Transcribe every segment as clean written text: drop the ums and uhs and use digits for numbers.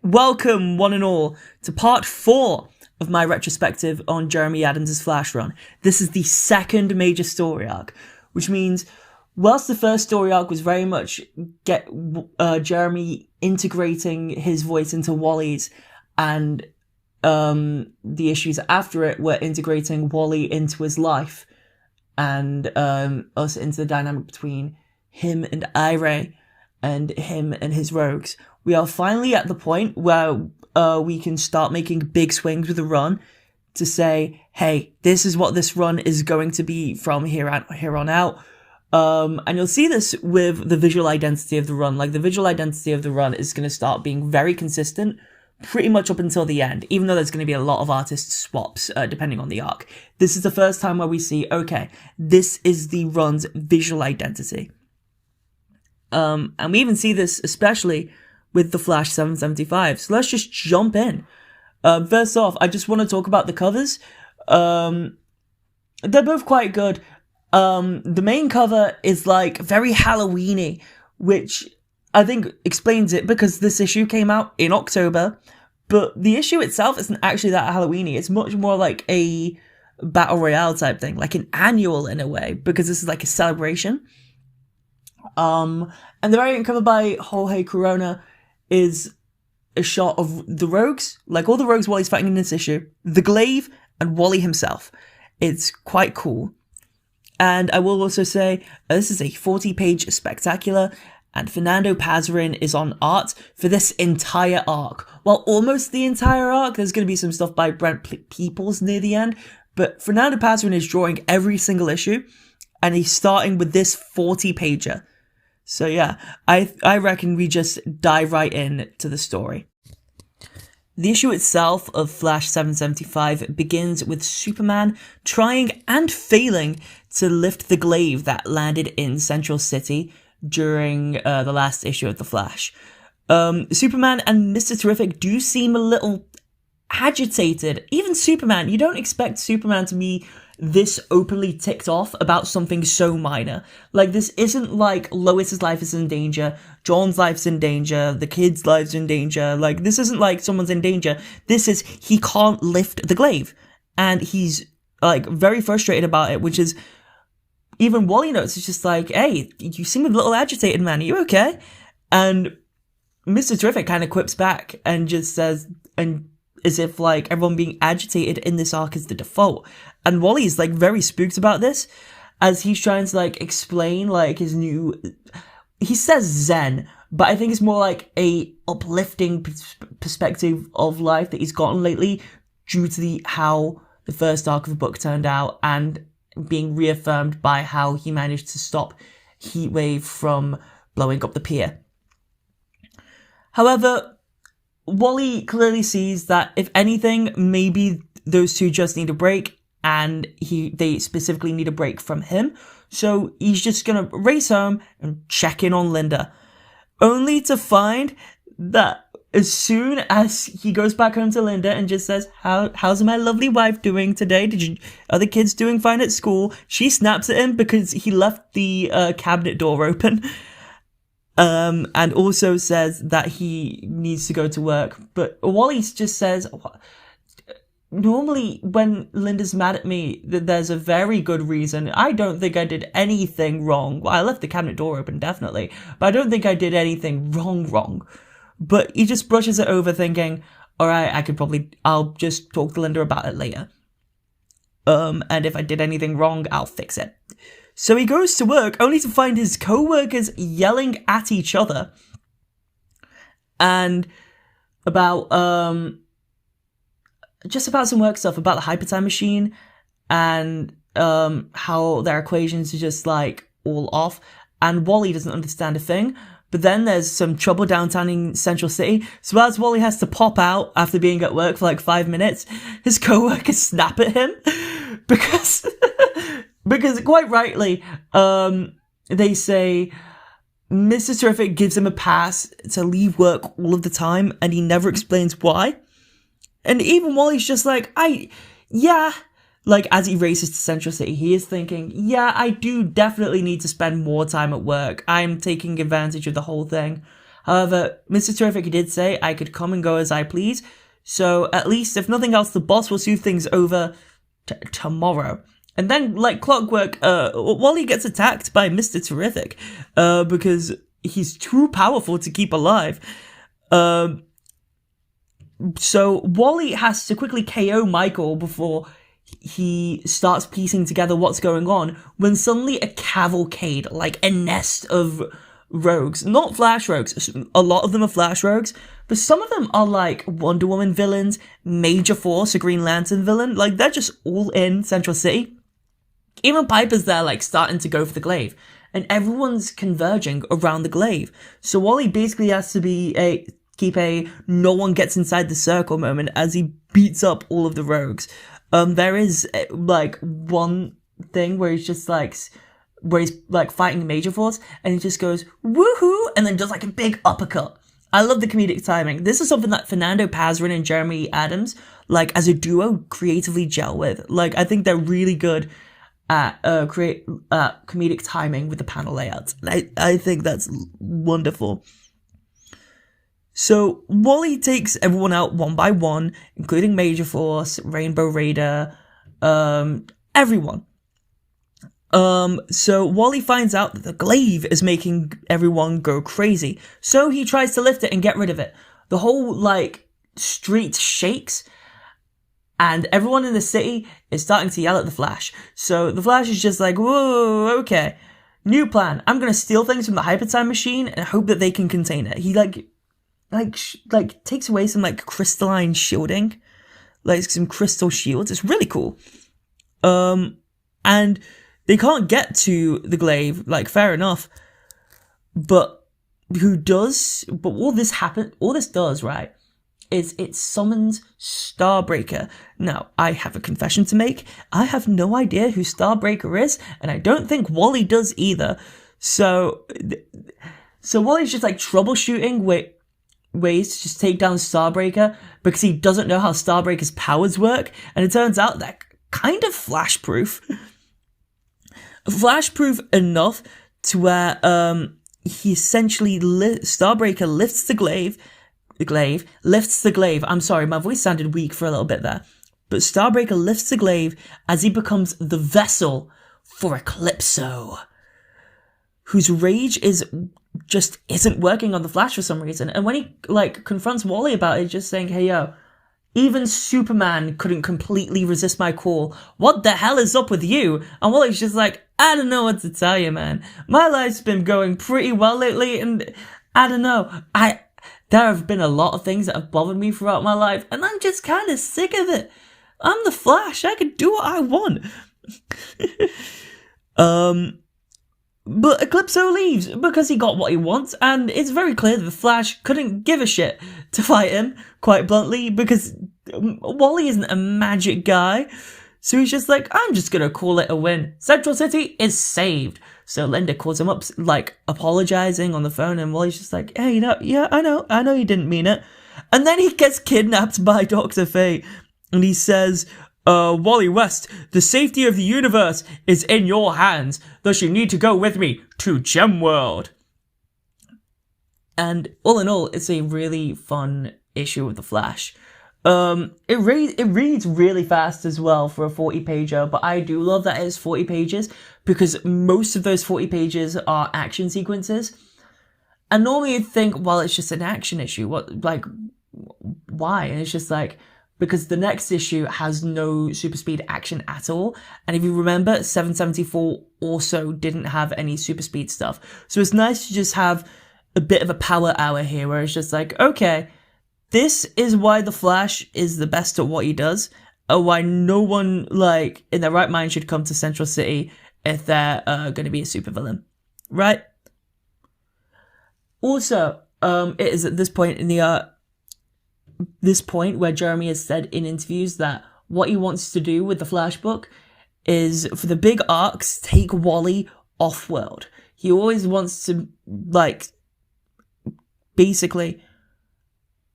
Welcome, one and all, to part 4 of my retrospective on Jeremy Adams' Flash run. This is the second major story arc, which means whilst the first story arc was very much Jeremy integrating his voice into Wally's, and the issues after it were integrating Wally into his life, and us into the dynamic between him and Irey, and him and his rogues. We are finally at the point where we can start making big swings with the run to say, hey, this is what this run is going to be from here on out. And you'll see this with the visual identity of the run. Like, the visual identity of the run is going to start being very consistent pretty much up until the end, even though there's going to be a lot of artist swaps depending on the arc. This is the first time where we see, okay, this is the run's visual identity. And we even see this especially with the Flash 775. So let's just jump in. First off, I just want to talk about the covers. They're both quite good. The main cover is like very Halloween-y, which I think explains it because this issue came out in October, but the issue itself isn't actually that Halloween-y. It's much more like a battle royale type thing, like an annual in a way, because this is like a celebration. And the variant cover by Jorge Corona is a shot of the rogues, like all the rogues Wally's fighting in this issue, the Glaive, and Wally himself. It's quite cool. And I will also say, this is a 40-page spectacular, and Fernando Pasarin is on art for this entire arc. Well, almost the entire arc. There's going to be some stuff by Brent Peoples near the end, but Fernando Pasarin is drawing every single issue, and he's starting with this 40-pager. So yeah, I reckon we just dive right in to the story. The issue itself of Flash 775 begins with Superman trying and failing to lift the glaive that landed in Central City during the last issue of The Flash. Superman and Mr. Terrific do seem a little agitated. Even Superman, you don't expect Superman to be this openly ticked off about something so minor. Like, this isn't like Lois's life is in danger, John's life's in danger, the kid's life's in danger. Like, this isn't like someone's in danger. This is, he can't lift the glaive. And he's, like, very frustrated about it, which is, even Wally notes, it's just like, hey, you seem a little agitated, man. Are you okay? And Mr. Terrific kind of quips back and just says, and as if, like, everyone being agitated in this arc is the default. And Wally's, like, very spooked about this, as he's trying to, like, explain, like, his new... He says zen, but I think it's more like a uplifting perspective of life that he's gotten lately due to how the first arc of the book turned out, and being reaffirmed by how he managed to stop Heatwave from blowing up the pier. However, Wally clearly sees that, if anything, maybe those two just need a break, and they specifically need a break from him. So he's just gonna race home and check in on Linda, only to find that as soon as he goes back home to Linda and just says, how's my lovely wife doing today? Are the kids doing fine at school? She snaps at him because he left the cabinet door open. And also says that he needs to go to work. But Wally just says, normally when Linda's mad at me, there's a very good reason. I don't think I did anything wrong. Well, I left the cabinet door open, definitely. But I don't think I did anything wrong. But he just brushes it over thinking, alright, I'll just talk to Linda about it later. And if I did anything wrong, I'll fix it. So he goes to work, only to find his co-workers yelling at each other. And about, just about some work stuff, about the hypertime machine, and how their equations are just, like, all off. And Wally doesn't understand a thing. But then there's some trouble downtown in Central City. So as Wally has to pop out after being at work for like 5 minutes, his co-workers snap at him because quite rightly, they say Mr. Terrific gives him a pass to leave work all of the time, and he never explains why. And even Wally's just like, yeah. Like, as he races to Central City, he is thinking, yeah, I do definitely need to spend more time at work. I'm taking advantage of the whole thing. However, Mr. Terrific did say I could come and go as I please, so at least, if nothing else, the boss will smooth things over tomorrow. And then, like clockwork, Wally gets attacked by Mr. Terrific, because he's too powerful to keep alive. So Wally has to quickly KO Michael before he starts piecing together what's going on, when suddenly a cavalcade, like a nest of rogues, not Flash rogues, a lot of them are Flash rogues, but some of them are like Wonder Woman villains, Major Force, a Green Lantern villain, like they're just all in Central City. Even Piper's there, like starting to go for the glaive, and everyone's converging around the glaive. So Wally basically has to keep a no one gets inside the circle moment as he beats up all of the rogues. There is like one thing where he's fighting Major Force, and he just goes woohoo, and then does like a big uppercut. I love the comedic timing. This is something that Fernando Pazrin and Jeremy Adams, like as a duo, creatively gel with. Like I think they're really good at comedic timing with the panel layouts. I think that's wonderful. So Wally takes everyone out one by one, including Major Force, Rainbow Raider, everyone. So Wally finds out that the glaive is making everyone go crazy. So he tries to lift it and get rid of it. The whole, like, street shakes, and everyone in the city is starting to yell at the Flash. So the Flash is just like, whoa, okay. New plan. I'm gonna steal things from the Hypertime machine and hope that they can contain it. He, like takes away some, like, crystalline shielding. Like, some crystal shields. It's really cool. And they can't get to the glaive, like, fair enough. But all this does, right, is it summons Starbreaker. Now, I have a confession to make. I have no idea who Starbreaker is, and I don't think Wally does either. So Wally's just, like, troubleshooting ways to just take down Starbreaker because he doesn't know how Starbreaker's powers work, and it turns out they're kind of Flash-proof. Flash-proof enough to where he essentially Starbreaker lifts the glaive. I'm sorry, my voice sounded weak for a little bit there. But Starbreaker lifts the glaive as he becomes the vessel for Eclipso, whose rage isn't working on the Flash for some reason. And when he, like, confronts Wally about it, just saying, hey, yo, even Superman couldn't completely resist my call. What the hell is up with you? And Wally's just like, I don't know what to tell you, man. My life's been going pretty well lately, and I don't know. There have been a lot of things that have bothered me throughout my life, and I'm just kind of sick of it. I'm the Flash. I can do what I want. But Eclipso leaves because he got what he wants, and it's very clear that the Flash couldn't give a shit to fight him, quite bluntly, because Wally isn't a magic guy. So he's just like, I'm just gonna call it a win. Central City is saved. So Linda calls him up, like, apologizing on the phone, and Wally's just like, hey, I know you didn't mean it. And then he gets kidnapped by Dr. Fate, and he says, Wally West, the safety of the universe is in your hands, thus you need to go with me to Gemworld. And all in all, it's a really fun issue of The Flash. It reads really fast as well for a 40-pager, but I do love that it's 40 pages, because most of those 40 pages are action sequences. And normally you'd think, well, it's just an action issue. Why? And it's just like, because the next issue has no super speed action at all. And if you remember, 774 also didn't have any super speed stuff. So it's nice to just have a bit of a power hour here, where it's just like, okay, this is why the Flash is the best at what he does, or why no one, like, in their right mind should come to Central City if they're going to be a supervillain, right? Also, it is at this point in the where Jeremy has said in interviews that what he wants to do with the Flash book is, for the big arcs, take Wally off-world. He always wants to, like, basically,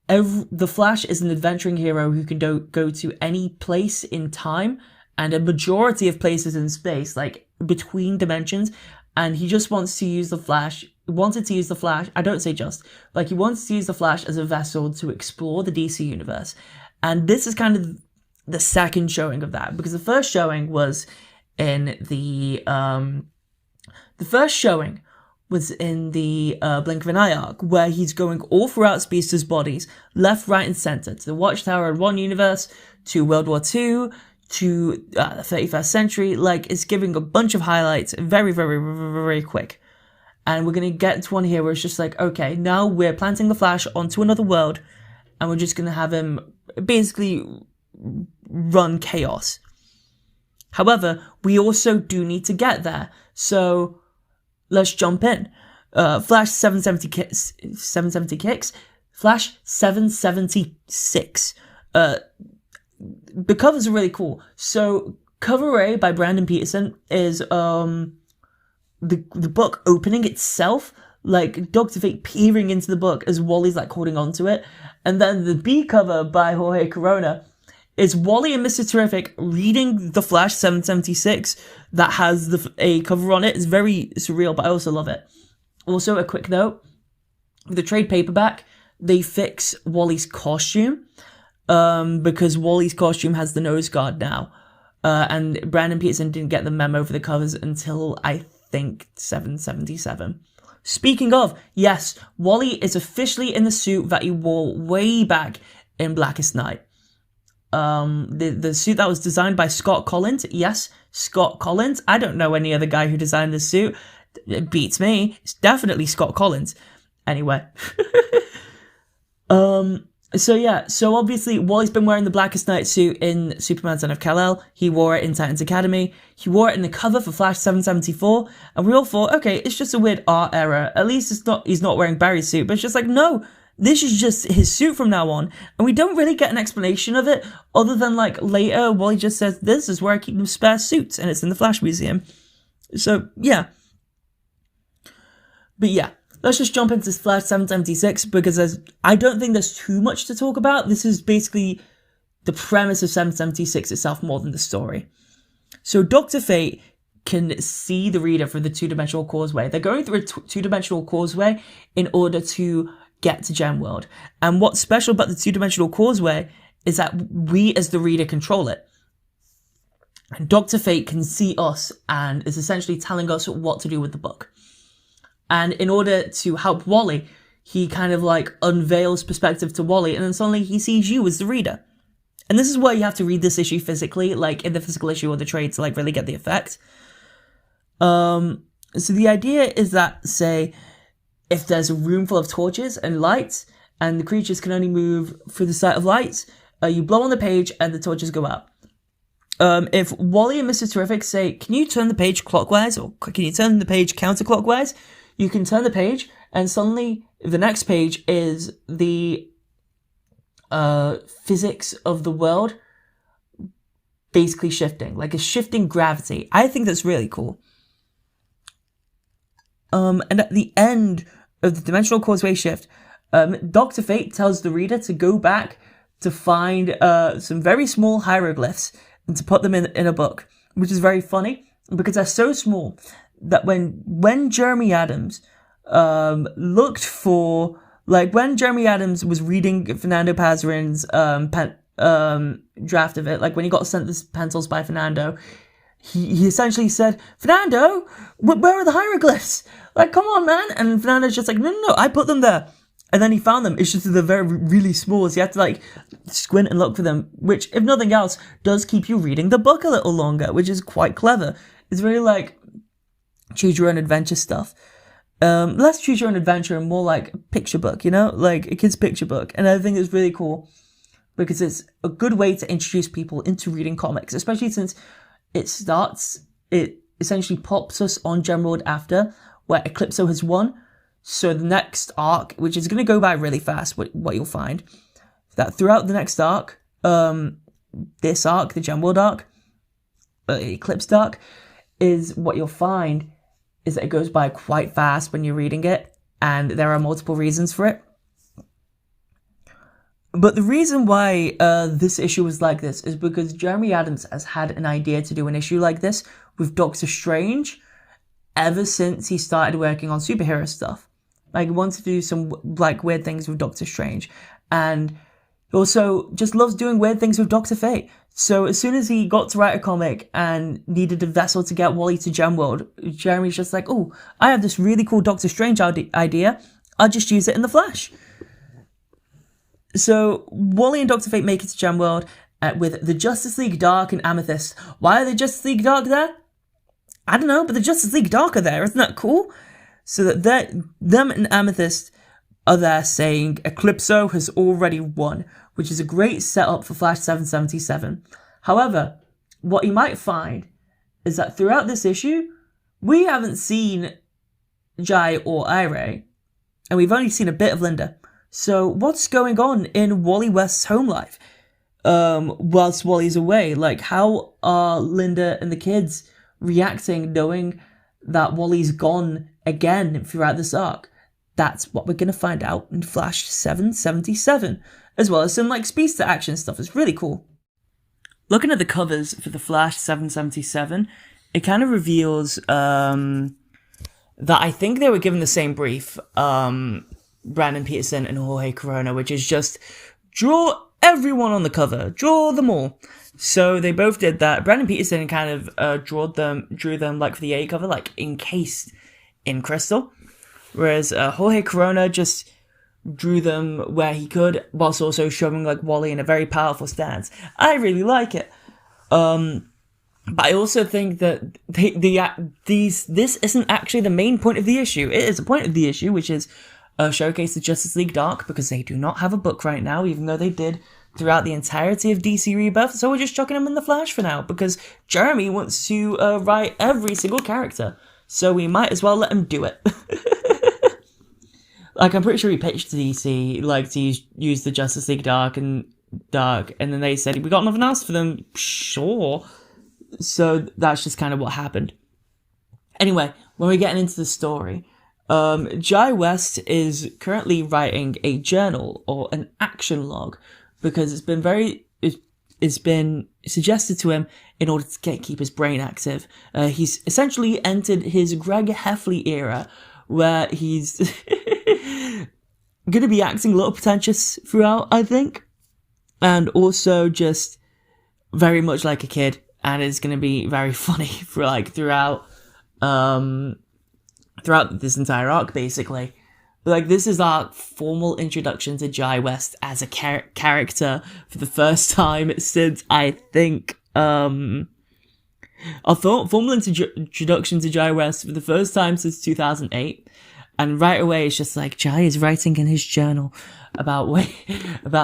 the Flash is an adventuring hero who can go to any place in time and a majority of places in space, like between dimensions, and he just wants to use the Flash wanted to use the Flash. I don't say just, like he wanted to use the Flash as a vessel to explore the DC universe. And this is kind of the second showing of that, because the first showing was in the first showing was in the Blink of an Eye arc, where he's going all throughout Speedster's bodies, left, right, and center, to the Watchtower in one universe, to World War II, to the 31st century. Like, it's giving a bunch of highlights very, very, very, very quick. And we're going to get to one here where it's just like, okay, now we're planting the Flash onto another world, and we're just going to have him basically run chaos. However, we also do need to get there. So let's jump in. Flash 770 kicks. Flash 776. The covers are really cool. So cover A by Brandon Peterson is the book opening itself, like Dr. Fate peering into the book as Wally's like holding onto it. And then the B cover by Jorge Corona is Wally and Mr. Terrific reading the Flash 776 that has a cover on it. It's very surreal, but I also love it. Also, a quick note, the trade paperback, they fix Wally's costume, because Wally's costume has the nose guard now. And Brandon Peterson didn't get the memo for the covers until, I think, 777. Speaking of, yes, Wally is officially in the suit that he wore way back in Blackest Night. The suit that was designed by Scott Collins. Yes, Scott Collins. I don't know any other guy who designed this suit. It beats me. It's definitely Scott Collins. Anyway. So obviously Wally's been wearing the Blackest Night suit in Superman Son of Kal-El. He wore it in Titans Academy. He wore it in the cover for Flash 774. And we all thought, okay, it's just a weird art error. At least he's not wearing Barry's suit. But it's just like, no, this is just his suit from now on. And we don't really get an explanation of it, other than like later Wally just says, this is where I keep the spare suits, and it's in the Flash Museum. So, yeah. But yeah. Let's just jump into Flash 776, because I don't think there's too much to talk about. This is basically the premise of 776 itself more than the story. So Dr. Fate can see the reader through the two-dimensional causeway. They're going through a two-dimensional causeway in order to get to Gemworld. And what's special about the two-dimensional causeway is that we as the reader control it. And Dr. Fate can see us and is essentially telling us what to do with the book. And in order to help Wally, he kind of like unveils perspective to Wally, and then suddenly he sees you as the reader. And this is where you have to read this issue physically, like in the physical issue or the trade, to like really get the effect. So the idea is that, say, if there's a room full of torches and lights, and the creatures can only move through the sight of lights, you blow on the page and the torches go out. If Wally and Mr. Terrific say, can you turn the page clockwise, or can you turn the page counterclockwise? You can turn the page, and suddenly the next page is the physics of the world basically shifting, like a shifting gravity. I think that's really cool. And at the end of the dimensional causeway shift, Dr. Fate tells the reader to go back to find some very small hieroglyphs and to put them in a book, which is very funny because they're so small that when Jeremy Adams looked for, like when Jeremy Adams was reading Fernando Pasarin's draft of it, like when he got sent the pencils by Fernando, he essentially said, Fernando, where are the hieroglyphs? Like, come on, man. And Fernando's just like, no, I put them there. And then he found them. It's just they're very, really small. So you have to like squint and look for them, which, if nothing else, does keep you reading the book a little longer, which is quite clever. It's really like choose your own adventure stuff. Less choose your own adventure and more like picture book, you know, like a kid's picture book. And I think it's really cool because it's a good way to introduce people into reading comics, especially since it essentially pops us on Gemworld after where Eclipso has won. So the next arc, which is going to go by really fast, what you'll find, that throughout the next arc, this arc, the Gemworld arc, Eclipse arc, is what you'll find is that it goes by quite fast when you're reading it, and there are multiple reasons for it. But the reason why this issue was like this is because Jeremy Adams has had an idea to do an issue like this with Doctor Strange, ever since he started working on superhero stuff. Like, he wants to do some, like, weird things with Doctor Strange. And he also just loves doing weird things with Dr. Fate. So as soon as he got to write a comic and needed a vessel to get Wally to Gemworld, Jeremy's just like, oh, I have this really cool Doctor Strange idea. I'll just use it in the Flash. So Wally and Dr. Fate make it to Gemworld with the Justice League Dark and Amethyst. Why are the Justice League Dark there? I don't know, but the Justice League Dark are there. Isn't that cool? So that them and Amethyst are there saying Eclipso has already won, which is a great setup for Flash 777. However, what you might find is that throughout this issue, we haven't seen Jai or Irey, and we've only seen a bit of Linda. So what's going on in Wally West's home life whilst Wally's away? Like, how are Linda and the kids reacting knowing that Wally's gone again throughout this arc? That's what we're going to find out in Flash 777, as well as some, like, speedster action stuff. It's really cool. Looking at the covers for the Flash 777, it kind of reveals that I think they were given the same brief, Brandon Peterson and Jorge Corona, which is just draw everyone on the cover, draw them all. So they both did that. Brandon Peterson kind of drew them like for the A cover, like encased in crystal, whereas Jorge Corona just drew them where he could, whilst also showing like Wally in a very powerful stance. I really like it. But I also think that this isn't actually the main point of the issue. It is a point of the issue, which is showcase the Justice League Dark, because they do not have a book right now, even though they did throughout the entirety of DC Rebirth. So we're just chucking them in the Flash for now, because Jeremy wants to write every single character. So we might as well let him do it. Like, I'm pretty sure he pitched to DC, like, to use the Justice League Dark, and then they said, we got nothing else for them. Sure. So that's just kind of what happened. Anyway, when we're getting into the story, Jai West is currently writing a journal or an action log, because it's been suggested to him in order to keep his brain active. He's essentially entered his Greg Heffley era, where he's going to be acting a little pretentious throughout, I think, and also just very much like a kid, and is going to be very funny for throughout this entire arc, basically. Like, this is our formal introduction to Jai West as a character for the first time since, I think, our formal introduction to Jai West for the first time since 2008. And right away, it's just like, Jai is writing in his journal about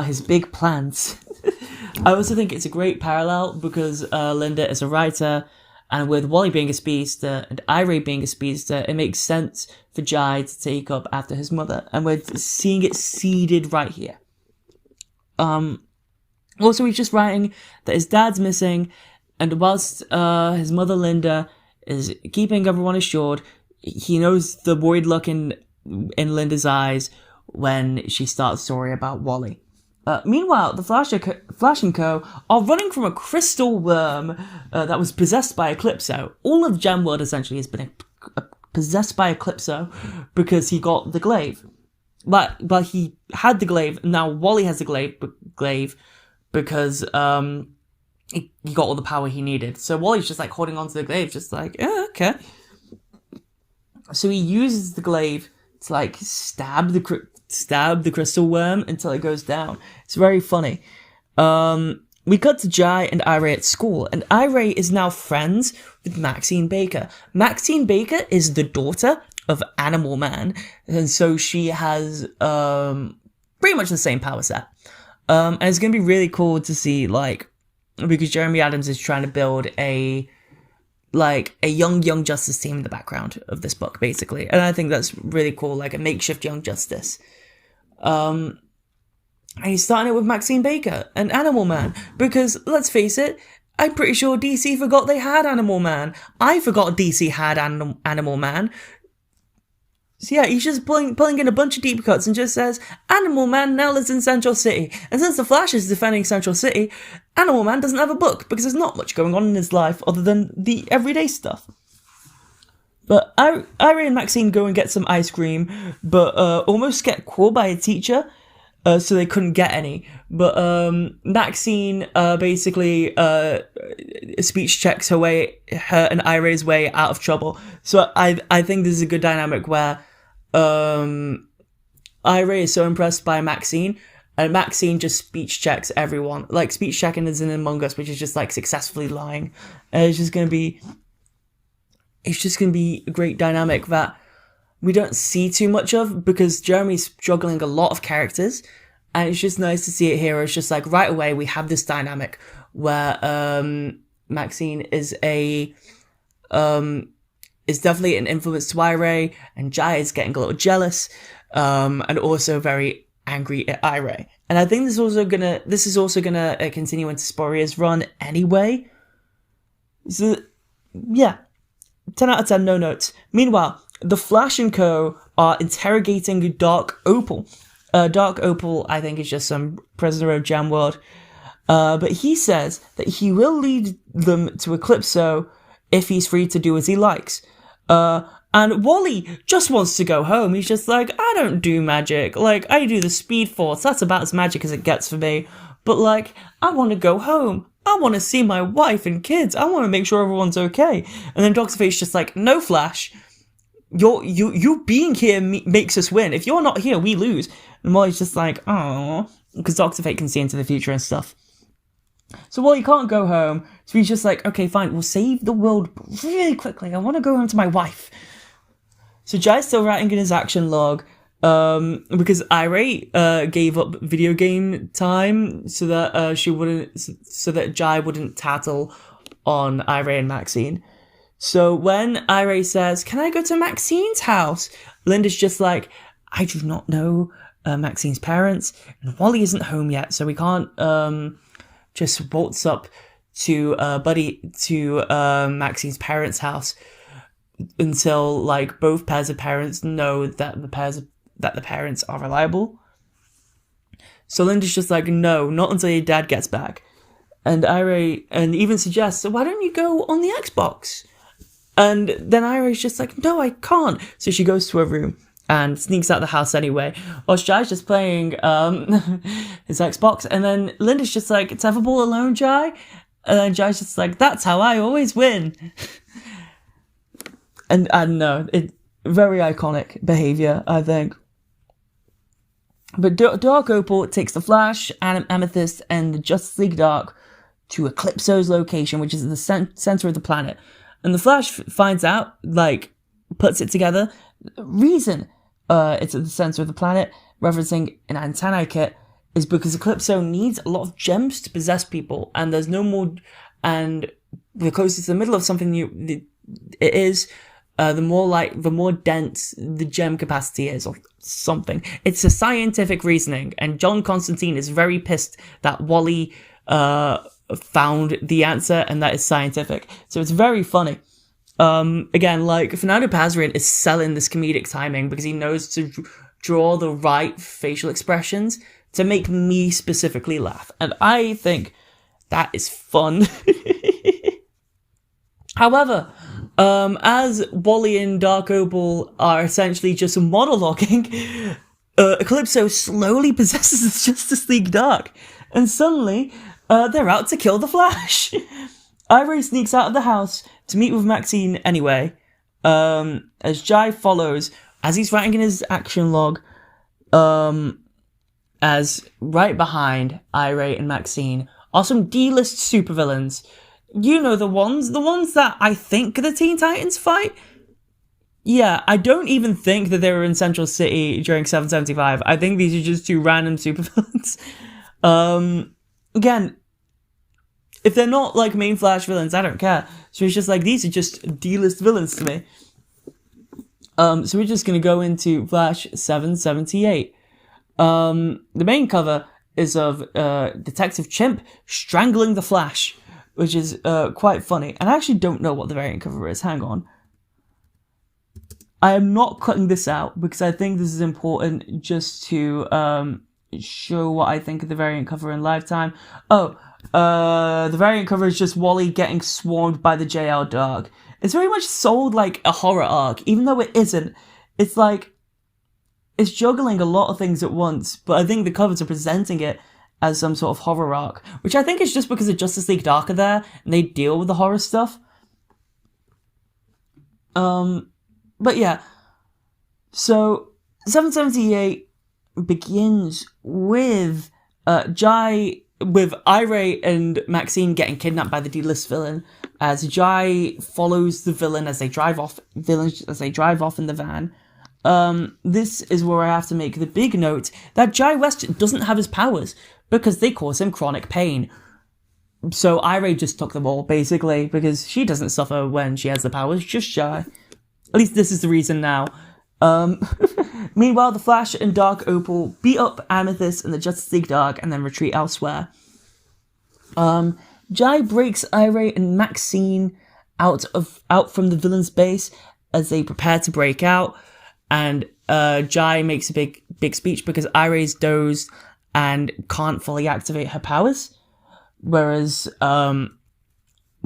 his big plans. I also think it's a great parallel, because Linda is a writer, and with Wally being a speedster and Irey being a speedster, it makes sense for Jai to take up after his mother, and we're seeing it seeded right here. Also, he's just writing that his dad's missing, and whilst his mother Linda is keeping everyone assured, he knows the worried look in Linda's eyes when she starts the story about Wally. Meanwhile, the Flash and Co. are running from a crystal worm that was possessed by Eclipso. All of Gemworld essentially has been possessed by Eclipso because he got the glaive. But he had the glaive, and now Wally has the glaive because he got all the power he needed. So Wally's just holding on to the glaive, just okay. So he uses the glaive to stab the crystal worm until it goes down. It's very funny. We cut to Jai and Irey at school, and Irey is now friends with Maxine Baker. Maxine Baker is the daughter of Animal Man, and so she has pretty much the same power set. And it's going to be really cool to see, because Jeremy Adams is trying to build a young Justice team in the background of this book, basically. And I think that's really cool, a makeshift Young Justice. And he's starting it with Maxine Baker and Animal Man, because, let's face it, I'm pretty sure DC forgot they had Animal Man. I forgot DC had Animal Man. So yeah, he's just pulling in a bunch of deep cuts and just says, Animal Man now lives in Central City. And since the Flash is defending Central City, Animal Man doesn't have a book, because there's not much going on in his life other than the everyday stuff. But Irey and Maxine go and get some ice cream, but almost get caught by a teacher, so they couldn't get any. But Maxine basically speech checks her and Irey's way out of trouble. So I think this is a good dynamic where Irey is so impressed by Maxine, and Maxine just speech checks everyone. Like, speech checking is in Among Us, which is just like successfully lying. And it's just gonna be a great dynamic that we don't see too much of, because Jeremy's juggling a lot of characters, and it's just nice to see it here. It's just like right away we have this dynamic where Maxine is definitely an influence to Irey, and Jai is getting a little jealous, and also very angry at Irey. And I think this is also gonna continue into Sporia's run anyway. So yeah. 10 out of 10, no notes. Meanwhile, the Flash and co. are interrogating Dark Opal. Dark Opal, I think, is just some prisoner of Gem World. But he says that he will lead them to Eclipso if he's free to do as he likes. And Wally just wants to go home. He's just like, I don't do magic. Like, I do the Speed Force. That's about as magic as it gets for me. But, like, I want to go home. I want to see my wife and kids. I want to make sure everyone's okay. And then Dr. Fate's just like, no, Flash. You being here makes us win. If you're not here, we lose. And Wally's just like, oh, because Dr. Fate can see into the future and stuff. So Wally can't go home. So he's just like, okay, fine, we'll save the world really quickly. I want to go home to my wife. So Jai's still writing in his action log. Because Irey gave up video game time so that Jai wouldn't tattle on Irey and Maxine. So when Irey says, "Can I go to Maxine's house?" Linda's just like, "I do not know Maxine's parents, and Wally isn't home yet, so we can't just waltz up to Maxine's parents' house until like both pairs of parents know that the parents are reliable." So Linda's just like, no, not until your dad gets back. And Irey even suggests, so why don't you go on the Xbox? And then Irey's just like, no, I can't. So she goes to her room and sneaks out the house anyway. While Jai's just playing his Xbox. And then Linda's just like, it's Everball alone, Jai? And then Jai's just like, that's how I always win. And I don't know, very iconic behavior, I think. But Dark Opal takes the Flash, Amethyst, and the Justice League Dark to Eclipso's location, which is at the center of the planet. And the Flash finds out, like, puts it together. The reason it's at the center of the planet, referencing an antennae kit, is because Eclipso needs a lot of gems to possess people, and there's no more. And the closer to the middle of something it is, the more dense the gem capacity is, or something. It's a scientific reasoning, and John Constantine is very pissed that Wally found the answer, and that is scientific. So it's very funny. Again, like, Fernando Pazarian is selling this comedic timing because he knows to draw the right facial expressions to make me specifically laugh, and I think that is fun. However, as Wally and Dark Opal are essentially just monologuing, Eclipso slowly possesses the Justice League Dark, and suddenly they're out to kill the Flash. Irey sneaks out of the house to meet with Maxine anyway, as Jai follows, as he's writing in his action log, as right behind Irey and Maxine are some D-list supervillains. You know the ones that I think the Teen Titans fight. Yeah, I don't even think that they were in Central City during 775. I think these are just two random supervillains. Again, if they're not like main Flash villains, I don't care. So it's just like, these are just D-list villains to me. So we're just gonna go into Flash 778. The main cover is of Detective Chimp strangling the Flash, which is quite funny. And I actually don't know what the variant cover is. Hang on. I am not cutting this out because I think this is important just to show what I think of the variant cover in Lifetime. Oh, the variant cover is just Wally getting swarmed by the JL Dark. It's very much sold like a horror arc, even though it isn't. It's like, it's juggling a lot of things at once, but I think the covers are presenting it as some sort of horror arc, which I think is just because of Justice League Dark are there, and they deal with the horror stuff. But yeah, so 778 begins with with Irey and Maxine getting kidnapped by the D-list villain, as Jai follows the villains as they drive off in the van. This is where I have to make the big note that Jai West doesn't have his powers because they cause him chronic pain. So Irey just took them all, basically, because she doesn't suffer when she has the powers, just Jai. At least this is the reason now. Meanwhile, the Flash and Dark Opal beat up Amethyst and the Justice League Dark and then retreat elsewhere. Jai breaks Irey and Maxine out from the villain's base as they prepare to break out, and Jai makes a big speech because Irey's dozed and can't fully activate her powers, whereas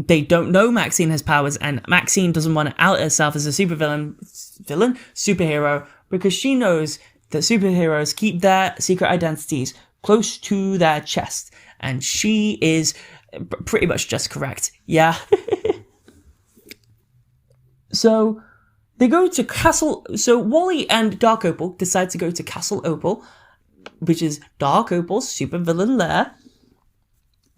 they don't know Maxine has powers, and Maxine doesn't want to out herself as a superhero, because she knows that superheroes keep their secret identities close to their chest, and she is pretty much just correct. Yeah. So they go to Castle. So Wally and Dark Opal decide to go to Castle Opal, which is Dark Opal's supervillain lair.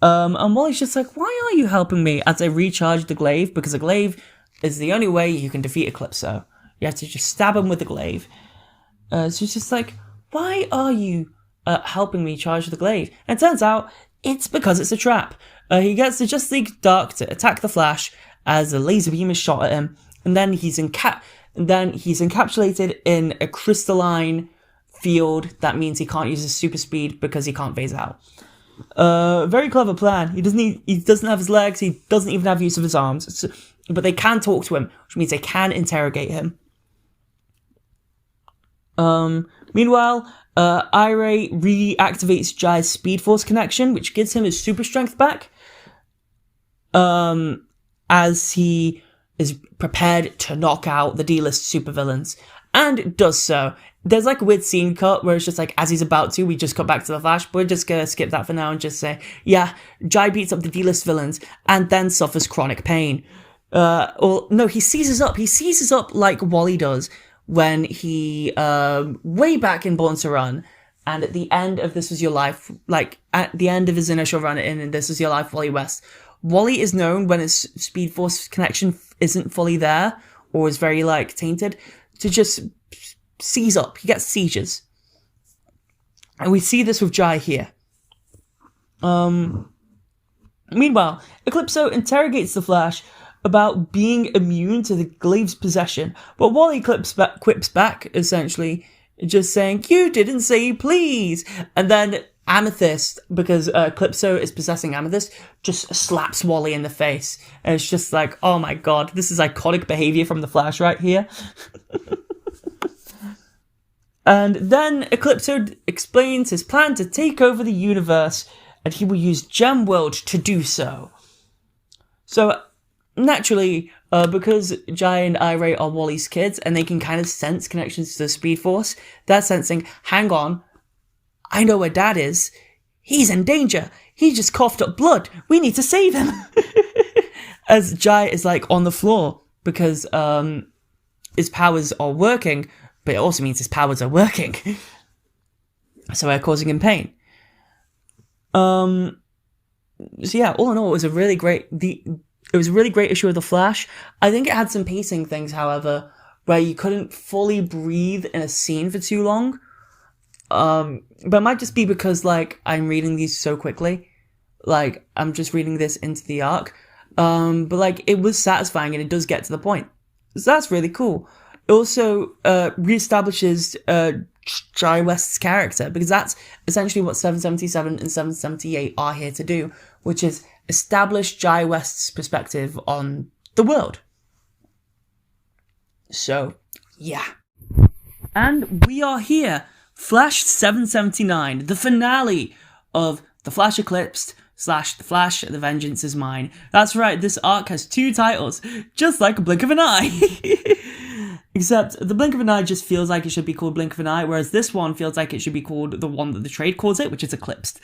And Wally's just like, why are you helping me as I recharge the glaive? Because a glaive is the only way you can defeat Eclipso. You have to just stab him with the glaive. So it's just like, why are you helping me charge the glaive? And it turns out it's because it's a trap. He gets the Justice League Dark to attack the Flash as a laser beam is shot at him, and then he's encapsulated in a crystalline field. That means he can't use his super speed because he can't phase out. Very clever plan. He doesn't have his legs. He doesn't even have use of his arms. But they can talk to him, which means they can interrogate him. Meanwhile, Irey reactivates Jai's Speed Force connection, which gives him his super strength back. As he is prepared to knock out the D-list supervillains, and does so. There's like a weird scene cut where it's just like, as he's about to, we just cut back to the Flash, but we're just gonna skip that for now and just say, yeah, Jai beats up the D-list villains and then suffers chronic pain. Or no, he seizes up like Wally does when he, way back in Born to Run, and at the end of This Was Your Life, like at the end of his initial run in This Was Your Life, Wally West, Wally is known when his Speed Force connection isn't fully there, or is very like tainted, to just seize up. He gets seizures. And we see this with Jai here. Meanwhile, Eclipso interrogates the Flash about being immune to the glaive's possession, but Wally quips back, essentially, just saying, you didn't say please! And then Amethyst, because Eclipso is possessing Amethyst, just slaps Wally in the face. And it's just like, oh my god, this is iconic behavior from the Flash right here. And then Eclipso explains his plan to take over the universe, and he will use Gem World to do so. So, naturally, because Jai and Irey are Wally's kids, and they can kind of sense connections to the Speed Force, they're sensing, hang on, I know where Dad is. He's in danger. He just coughed up blood. We need to save him. As Jai is like on the floor because his powers are working, but it also means his powers are working. So they're causing him pain. So yeah, all in all, it was a really great issue of The Flash. I think it had some pacing things, however, where you couldn't fully breathe in a scene for too long. But it might just be because, like, I'm reading these so quickly. Like, I'm just reading this into the arc. But, like, it was satisfying and it does get to the point. So that's really cool. It also reestablishes Jai West's character, because that's essentially what 777 and 778 are here to do, which is establish Jai West's perspective on the world. So, yeah. And we are here. Flash 779, the finale of The Flash Eclipsed, / The Flash, The Vengeance is Mine. That's right, this arc has 2 titles, just like a blink of an eye. Except the blink of an eye just feels like it should be called Blink of an Eye, whereas this one feels like it should be called the one that the trade calls it, which is Eclipsed.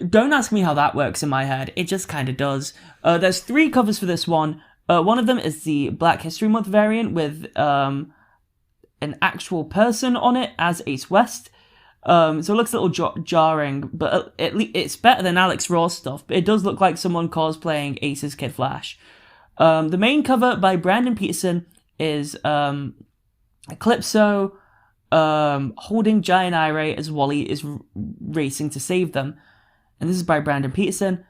Don't ask me how that works in my head, it just kind of does. There's 3 covers for this one. One of them is the Black History Month variant with an actual person on it as Ace West. So it looks a little jarring, but it's better than Alex Ross stuff. But it does look like someone cosplaying Ace's Kid Flash. The main cover by Brandon Peterson is Eclipso holding Giant Irey as Wally is racing to save them. And this is by Brandon Peterson.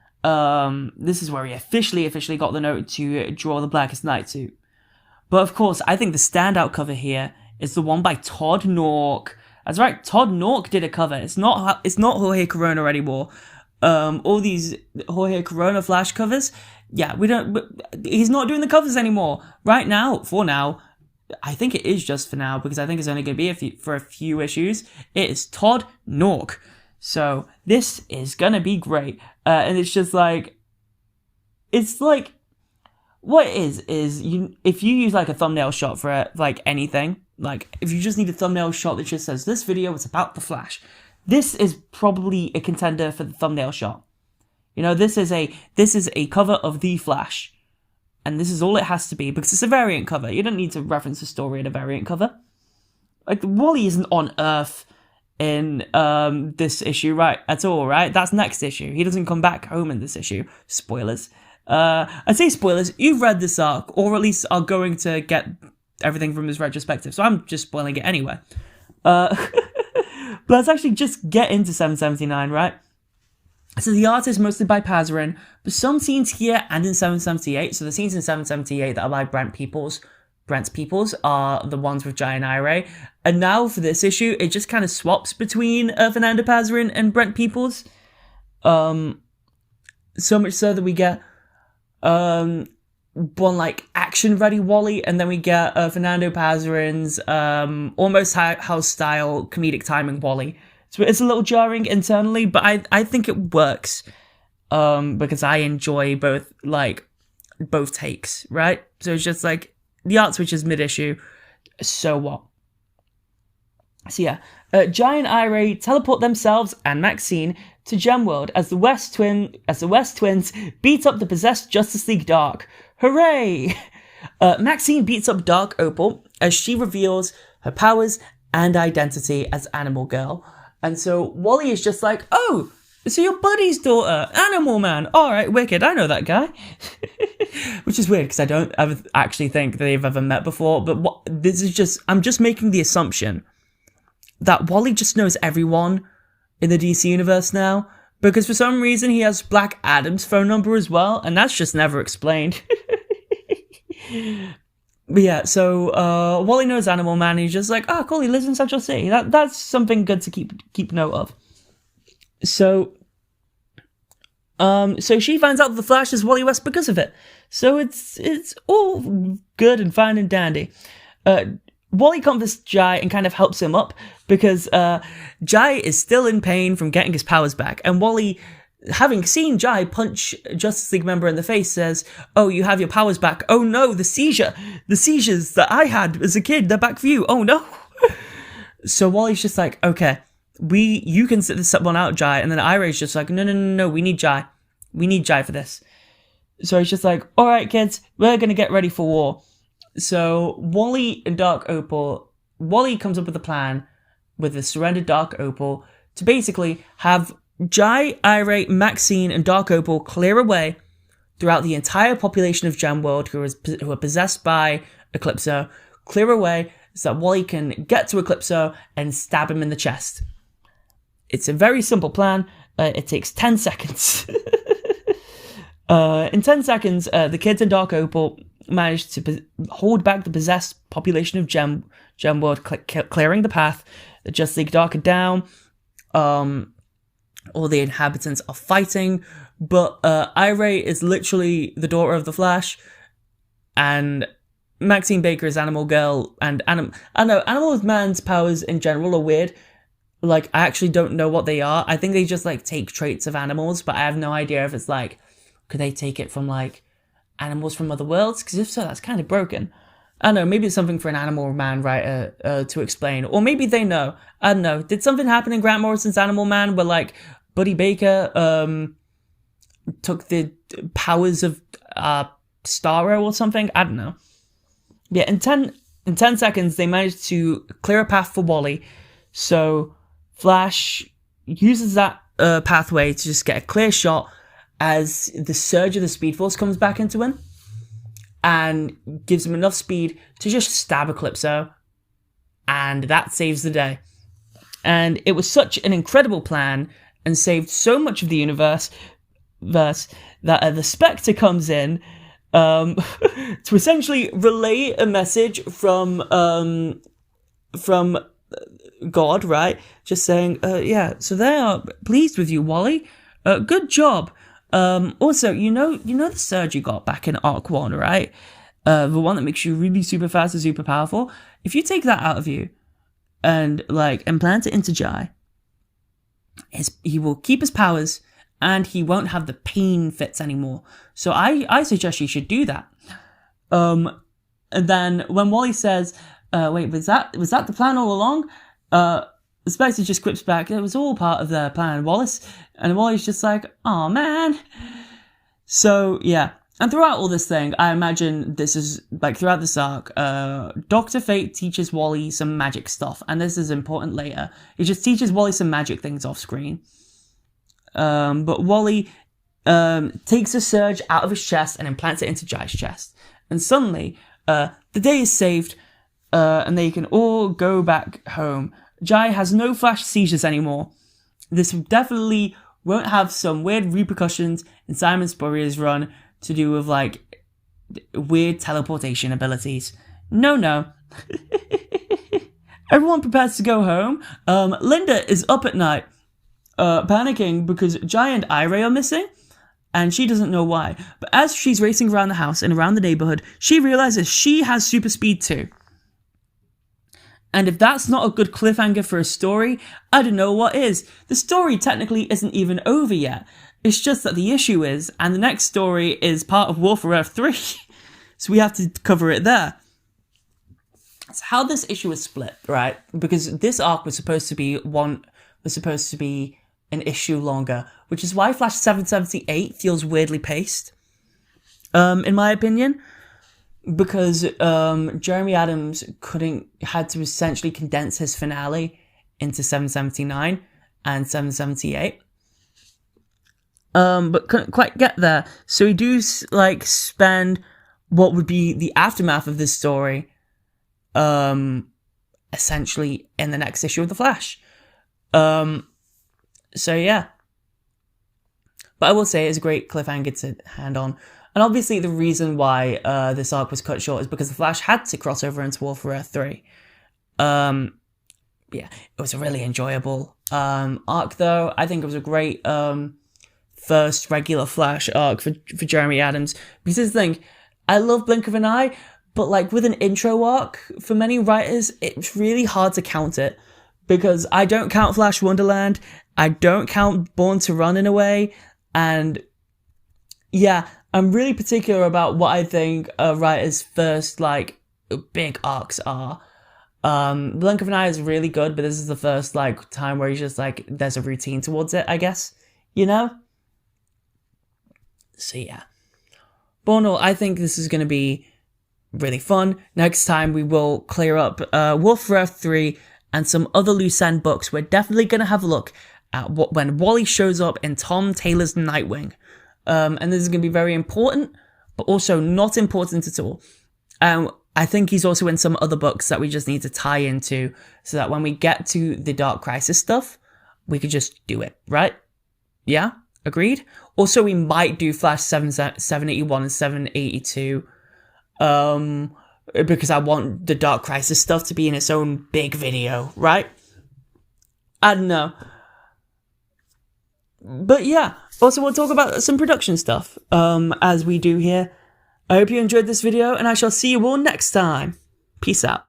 This is where he officially got the note to draw the Blackest Night suit. But of course, I think the standout cover here is the one by Todd Nork. That's right, Todd Nork did a cover. It's not Jorge Corona anymore. All these Jorge Corona Flash covers, yeah, he's not doing the covers anymore. Right now, for now, I think it is just for now, because I think it's only going to be for a few issues. It is Todd Nork. So this is going to be great. And it's just like, what it is if you use like a thumbnail shot for like anything, like if you just need a thumbnail shot that just says this video is about the Flash, this is probably a contender for the thumbnail shot. You know, this is a cover of the Flash, and this is all it has to be, because it's a variant cover. You don't need to reference the story in a variant cover. Like, Wally isn't on Earth in this issue, right, at all, right? That's next issue. He doesn't come back home in this issue. Spoilers. I say spoilers, you've read this arc, or at least are going to get everything from this retrospective, so I'm just spoiling it anyway. But let's actually just get into 779, right? So the art is mostly by Pazarin, but some scenes here and in 778, so the scenes in 778 that are by Brent Peoples are the ones with Giant Irey, and now for this issue, it just kind of swaps between Fernando Pazarin and Brent Peoples. So much so that we get one like action ready Wally, and then we get Fernando Pazarin's almost house style comedic timing Wally. So it's a little jarring internally, but I think it works because I enjoy both takes, right? So it's just like the art switch is mid-issue, so what? So yeah, Giant Irey teleport themselves and Maxine to Gemworld as the West Twins beat up the possessed Justice League Dark. Hooray! Maxine beats up Dark Opal as she reveals her powers and identity as Animal Girl. And so Wally is just like, oh, so your buddy's daughter, Animal Man. All right, wicked, I know that guy. Which is weird because I don't ever actually think they've ever met before. But I'm just making the assumption that Wally just knows everyone in the DC universe now, because for some reason he has Black Adam's phone number as well, and that's just never explained. But yeah, so Wally knows Animal Man, and he's just like, oh cool, he lives in Central City. That's something good to keep note of. So she finds out that the Flash is Wally West because of it. So it's all good and fine and dandy. Wally comforts Jai and kind of helps him up because Jai is still in pain from getting his powers back. And Wally, having seen Jai punch a Justice League member in the face, says, oh, you have your powers back. Oh no, the seizures that I had as a kid, they're back for you. Oh no. So Wally's just like, okay, you can sit this one out, Jai. And then Irey's just like, no, we need Jai. We need Jai for this. So he's just like, all right, kids, we're going to get ready for war. So Wally and Dark Opal, Wally comes up with a plan with the surrendered Dark Opal to basically have Jai, Irey, Maxine, and Dark Opal clear away throughout the entire population of Gemworld who are possessed by Eclipso, clear away so that Wally can get to Eclipso and stab him in the chest. It's a very simple plan. It takes 10 seconds. In 10 seconds, the kids and Dark Opal managed to hold back the possessed population of Gemworld, clearing the path. The Justice League Dark are down. All the inhabitants are fighting, but Irey is literally the daughter of the Flash, and Maxine Baker is Animal Girl, and Animal Man's powers in general are weird. like, I actually don't know what they are. I think they just, like, take traits of animals, but I have no idea if it's, like, could they take it from, like, animals from other worlds? Because if so, that's kind of broken. I don't know, maybe it's something for an Animal Man writer to explain. Or maybe they know. I don't know. Did something happen in Grant Morrison's Animal Man where, like, Buddy Baker took the powers of Starro or something? I don't know. Yeah, in 10 seconds, they managed to clear a path for Wally. So Flash uses that pathway to just get a clear shot as the surge of the Speed Force comes back into him and gives him enough speed to just stab Eclipso, and that saves the day. And it was such an incredible plan and saved so much of the universe that the Spectre comes in to essentially relay a message from God, right? Just saying, yeah, so they are pleased with you, Wally. Good job. Also, you know the surge you got back in Arc 1, right? The one that makes you really super fast and super powerful. If you take that out of you and, like, implant it into Jai, he will keep his powers and he won't have the pain fits anymore. So I suggest you should do that. And then when Wally says, wait, was that the plan all along? The Spectre just quips back, it was all part of their plan, Wallace. And Wally's just like, oh man. So, yeah. And throughout all this thing, I imagine this is, like, throughout this arc, Dr. Fate teaches Wally some magic stuff. And this is important later. He just teaches Wally some magic things off screen. But Wally takes a surge out of his chest and implants it into Jai's chest. And suddenly, the day is saved, and they can all go back home. Jai has no Flash seizures anymore. This definitely won't have some weird repercussions in Simon Spurrier's run to do with, like, weird teleportation abilities. No. Everyone prepares to go home. Linda is up at night, panicking because Jai and Irey are missing, and she doesn't know why. But as she's racing around the house and around the neighborhood, she realizes she has super speed too. And if that's not a good cliffhanger for a story, I don't know what is. The story technically isn't even over yet. It's just that the issue is, and the next story is part of War for Earth 3. So we have to cover it there. It's how this issue is split, right? Because this arc was supposed to be an issue longer, which is why Flash 778 feels weirdly paced, in my opinion. Because Jeremy Adams had to essentially condense his finale into 779 and 778. But couldn't quite get there. So we do, like, spend what would be the aftermath of this story, essentially in the next issue of The Flash. So yeah. But I will say it's a great cliffhanger to hand on. And obviously the reason why this arc was cut short is because The Flash had to cross over into War for Earth 3. Yeah, it was a really enjoyable arc though. I think it was a great first regular Flash arc for Jeremy Adams. Because here's the thing, I love Blink of an Eye, but, like, with an intro arc, for many writers, it's really hard to count it. Because I don't count Flash Wonderland, I don't count Born to Run in a way, and yeah, I'm really particular about what I think a writer's first, like, big arcs are. Blink of an Eye is really good, but this is the first, like, time where he's just, like, there's a routine towards it, I guess. You know? So, yeah. Bornal, I think this is going to be really fun. Next time we will clear up War for Earth 3 and some other loose end books. We're definitely going to have a look at when Wally shows up in Tom Taylor's Nightwing. And this is going to be very important, but also not important at all. I think he's also in some other books that we just need to tie into so that when we get to the Dark Crisis stuff, we could just do it, right? Yeah? Agreed? Also, we might do Flash 781 and 782, because I want the Dark Crisis stuff to be in its own big video, right? I don't know. But yeah, also we'll talk about some production stuff, as we do here. I hope you enjoyed this video, and I shall see you all next time. Peace out.